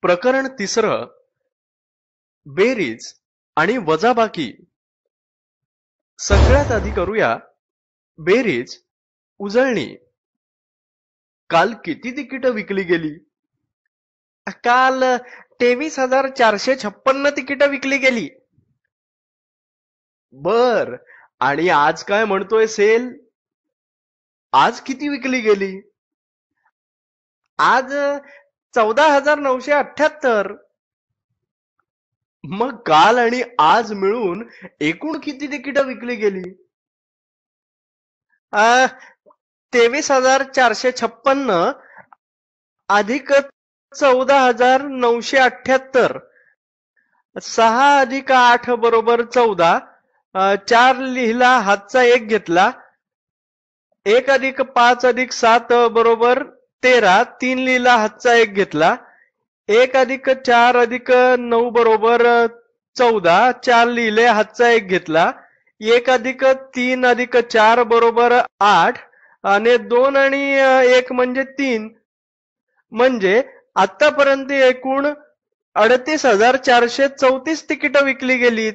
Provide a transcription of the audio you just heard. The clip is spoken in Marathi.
प्रकरण तिसरं, बेरीज आणि वजाबाकी. सगळ्यात आधी करूया बेरीज, उजळणी. काल किती तिकीट विकली गेली? काल 23,456 तिकीट विकली गेली. बर, आणि आज काय म्हणतोय सेल? आज किती विकली गेली? आज 14,978. मग काल आणि आज मिळून एकूण किती तिकीट विकली गेली? 23,456 अधिक 14,978. 6 अधिक 8 बरोबर 14. 4 लिहिला, हातचा 1 घेतला. 1 अधिक 5 अधिक 7 बरोबर 13. 3 लिहिला, हातचा 1 घेतला. 1 अधिक 4 अधिक 9 बरोबर 14. 4 लिहिले, हातचा 1 घेतला. 1 अधिक 3 अधिक 4 बरोबर 8. आणि 2 आणि 1 म्हणजे 3. म्हणजे आतापर्यंत एकूण 38,434 तिकीट विकली गेली.